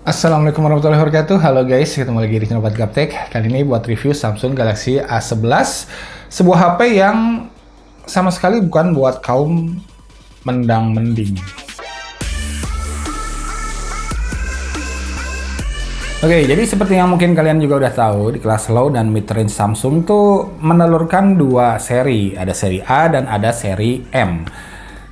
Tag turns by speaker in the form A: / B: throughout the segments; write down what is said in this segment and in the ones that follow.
A: Assalamualaikum warahmatullahi wabarakatuh. Halo guys, ketemu lagi di channel Buat Gaptek. Kali ini buat review Samsung Galaxy A11, sebuah HP yang sama sekali bukan buat kaum mendang-mending. Oke, jadi seperti yang mungkin kalian juga udah tahu, di kelas low dan mid-range Samsung tuh menelurkan dua seri, ada seri A dan ada seri M.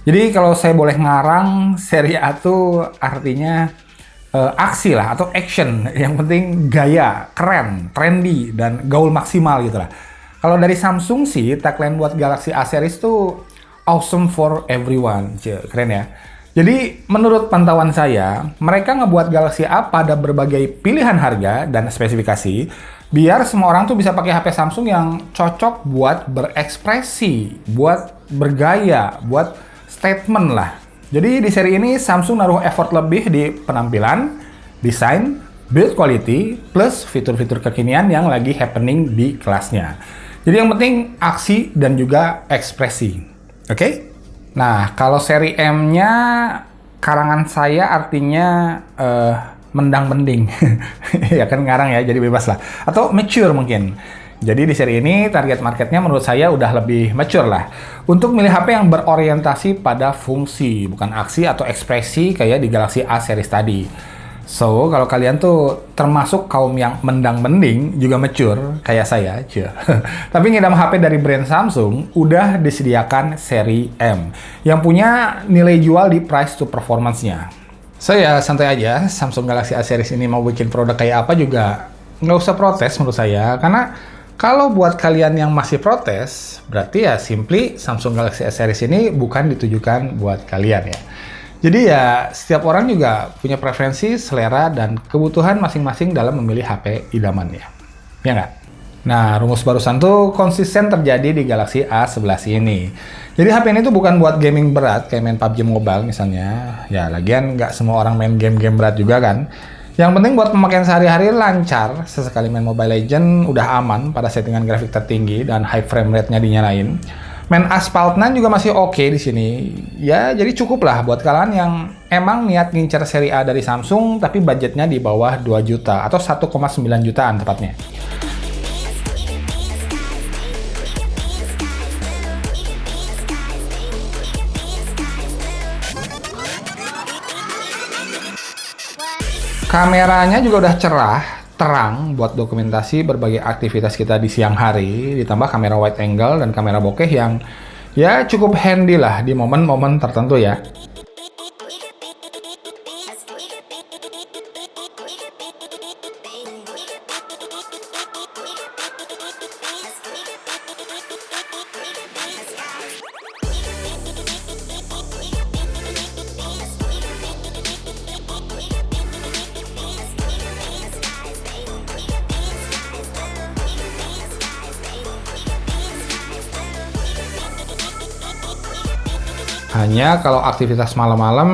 A: Jadi kalau saya boleh ngarang, seri A tuh artinya aksi lah atau action, yang penting gaya, keren, trendy, dan gaul maksimal gitu lah. Kalau dari Samsung sih, tagline buat Galaxy A series tuh awesome for everyone. Keren ya. Jadi menurut pantauan saya, mereka ngebuat Galaxy A pada berbagai pilihan harga dan spesifikasi, biar semua orang tuh bisa pakai HP Samsung yang cocok buat berekspresi, buat bergaya, buat statement lah. Jadi di seri ini Samsung naruh effort lebih di penampilan, desain, build quality, plus fitur-fitur kekinian yang lagi happening di kelasnya. Jadi yang penting aksi dan juga ekspresi. Oke? Nah, kalau seri M-nya karangan saya artinya mendang-mending. Ya kan ngarang ya, jadi bebas lah. Atau mature mungkin. Jadi di seri ini target marketnya menurut saya udah lebih mature lah. Untuk milih HP yang berorientasi pada fungsi, bukan aksi atau ekspresi kayak di Galaxy A series tadi. So, kalau kalian tuh termasuk kaum yang mendang-mending, juga mature, kayak saya, tapi ngidam HP dari brand Samsung, udah disediakan seri M, yang punya nilai jual di price to performance-nya. So ya, santai aja, Samsung Galaxy A series ini mau bikin produk kayak apa juga nggak usah protes menurut saya, karena kalau buat kalian yang masih protes, berarti ya simply Samsung Galaxy S series ini bukan ditujukan buat kalian ya. Jadi ya setiap orang juga punya preferensi, selera, dan kebutuhan masing-masing dalam memilih HP idamannya. Ya nggak? Nah, rumus barusan tuh konsisten terjadi di Galaxy A11 ini. Jadi HP ini tuh bukan buat gaming berat, kayak main PUBG Mobile misalnya. Ya lagian nggak semua orang main game-game berat juga kan. Yang penting buat pemakaian sehari-hari lancar, sesekali main Mobile Legends udah aman pada settingan grafik tertinggi dan high frame rate-nya dinyalain. Main Asphalt 9 juga masih oke di sini. Ya, jadi cukup lah buat kalian yang emang niat ngincer seri A dari Samsung tapi budgetnya di bawah 2 juta atau 1,9 jutaan tepatnya. Kameranya juga udah cerah, terang buat dokumentasi berbagai aktivitas kita di siang hari, ditambah kamera wide angle dan kamera bokeh yang ya cukup handy lah di momen-momen tertentu ya. Hanya kalau aktivitas malam-malam,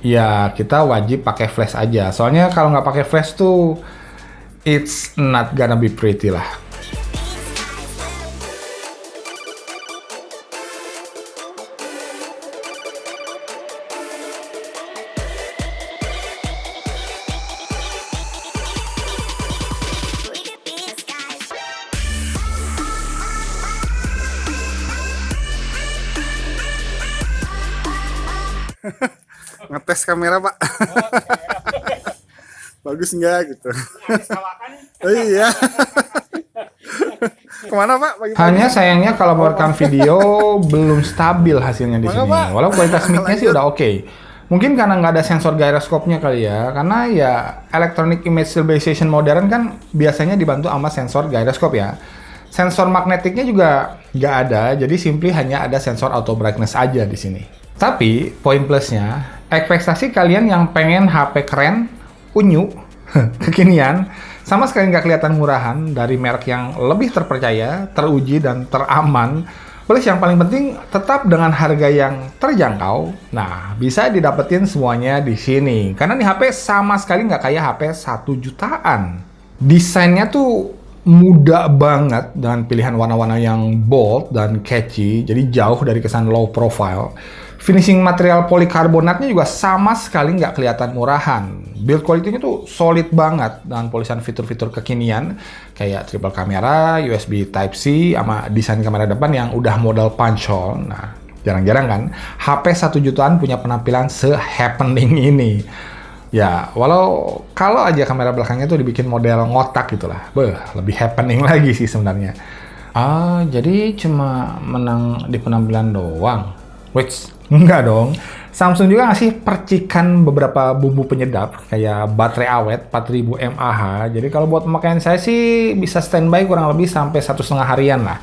A: ya kita wajib pakai flash aja. Soalnya kalau nggak pakai flash tuh, it's not gonna be pretty lah.
B: Ngetes kamera pak. Bagus nggak gitu. Oh, iya. Kemana pak?
A: Hanya sayangnya kalau merekam video belum stabil hasilnya di sini. Walau kualitas mic-nya sih udah oke. Mungkin karena nggak ada sensor gyroscope-nya kali ya. Karena ya electronic image stabilization modern kan biasanya dibantu sama sensor gyroscope ya. Sensor magnetiknya juga nggak ada, jadi simply hanya ada sensor auto brightness aja di sini. Tapi poin plusnya, ekspektasi kalian yang pengen HP keren, unyu, kekinian, sama sekali nggak kelihatan murahan dari merek yang lebih terpercaya, teruji, dan teraman. Plus yang paling penting, tetap dengan harga yang terjangkau. Nah, bisa didapetin semuanya di sini. Karena nih HP sama sekali nggak kayak HP 1 jutaan. Desainnya tuh muda banget dengan pilihan warna-warna yang bold dan catchy, jadi jauh dari kesan low profile. Finishing material polikarbonatnya juga sama sekali nggak kelihatan murahan. Build quality-nya tuh solid banget dengan polisan fitur-fitur kekinian kayak triple kamera, USB Type-C, sama desain kamera depan yang udah model punch hole. Nah, jarang-jarang kan HP 1 jutaan punya penampilan se-happening ini. Ya, walau kalau aja kamera belakangnya tuh dibikin model ngotak gitulah. Lebih happening lagi sih sebenarnya. Jadi cuma menang di penampilan doang. Wait, enggak dong. Samsung juga ngasih percikan beberapa bumbu penyedap kayak baterai awet 4000 mAh. Jadi kalau buat pemakaian saya sih bisa standby kurang lebih sampai 1,5 harian lah.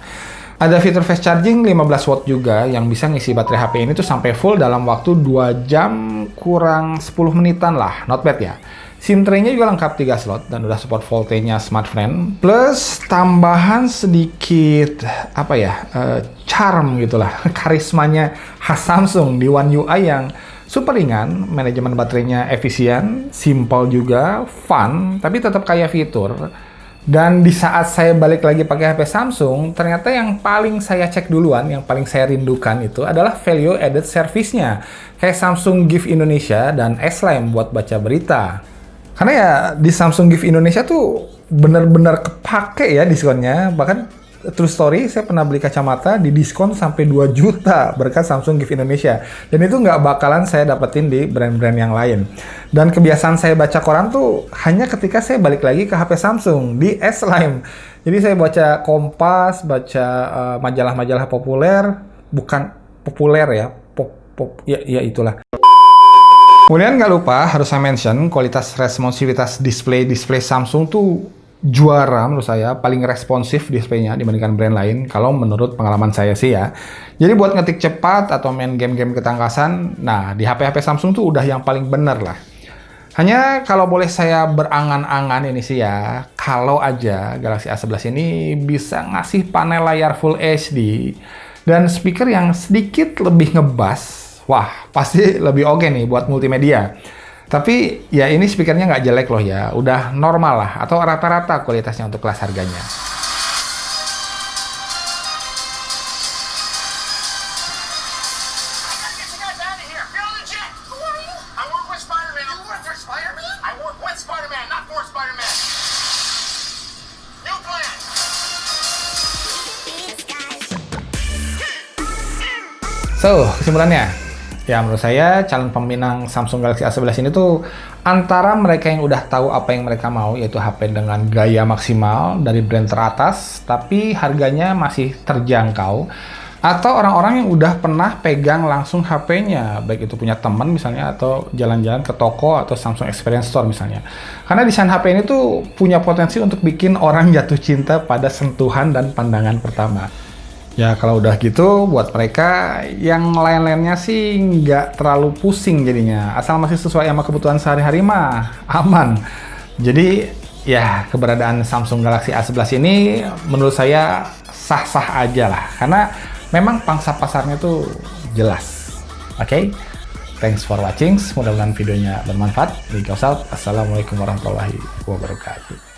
A: Ada fitur fast charging 15 watt juga yang bisa ngisi baterai HP ini tuh sampai full dalam waktu 2 jam kurang 10 menitan lah. Not bad ya. SIM tray-nya juga lengkap 3 slot dan udah support VoLTE-nya SmartFriend. Plus tambahan sedikit charm gitulah, karismanya khas Samsung di One UI yang super ringan, manajemen baterainya efisien, simple juga, fun, tapi tetap kaya fitur. Dan di saat saya balik lagi pakai HP Samsung, ternyata yang paling saya cek duluan, yang paling saya rindukan itu adalah value added service-nya. Kayak Samsung Gift Indonesia dan S-Lime buat baca berita. Karena ya di Samsung Gift Indonesia tuh bener-bener kepake ya diskonnya. Bahkan true story, saya pernah beli kacamata di diskon sampai 2 juta berkat Samsung Gift Indonesia. Dan itu nggak bakalan saya dapetin di brand-brand yang lain. Dan kebiasaan saya baca koran tuh hanya ketika saya balik lagi ke HP Samsung di S-Lime. Jadi saya baca Kompas, baca majalah-majalah populer, bukan populer ya, ya itulah. Kemudian nggak lupa harus saya mention kualitas responsivitas display Samsung tuh juara menurut saya, paling responsif displaynya dibandingkan brand lain kalau menurut pengalaman saya sih ya. Jadi buat ngetik cepat atau main game-game ketangkasan, nah di HP-HP Samsung tuh udah yang paling bener lah. Hanya kalau boleh saya berangan-angan ini sih ya, kalau aja Galaxy A11 ini bisa ngasih panel layar Full HD dan speaker yang sedikit lebih ngebass, wah, pasti lebih oke nih buat multimedia. Tapi ya ini speakernya nggak jelek loh ya, udah normal lah atau rata-rata kualitasnya untuk kelas harganya. So, kesimpulannya, ya menurut saya calon pemenang Samsung Galaxy A11 ini tuh antara mereka yang udah tahu apa yang mereka mau, yaitu HP dengan gaya maksimal dari brand teratas, tapi harganya masih terjangkau, atau orang-orang yang udah pernah pegang langsung HP-nya, baik itu punya teman misalnya, atau jalan-jalan ke toko atau Samsung Experience Store misalnya. Karena desain HP ini tuh punya potensi untuk bikin orang jatuh cinta pada sentuhan dan pandangan pertama. Ya kalau udah gitu, buat mereka yang lain-lainnya sih nggak terlalu pusing jadinya. Asal masih sesuai sama kebutuhan sehari-hari mah aman. Jadi ya keberadaan Samsung Galaxy A11 ini menurut saya sah-sah aja lah. Karena memang pangsa pasarnya tuh jelas. Oke? Thanks for watching. Mudah-mudahan videonya bermanfaat. Assalamualaikum warahmatullahi wabarakatuh.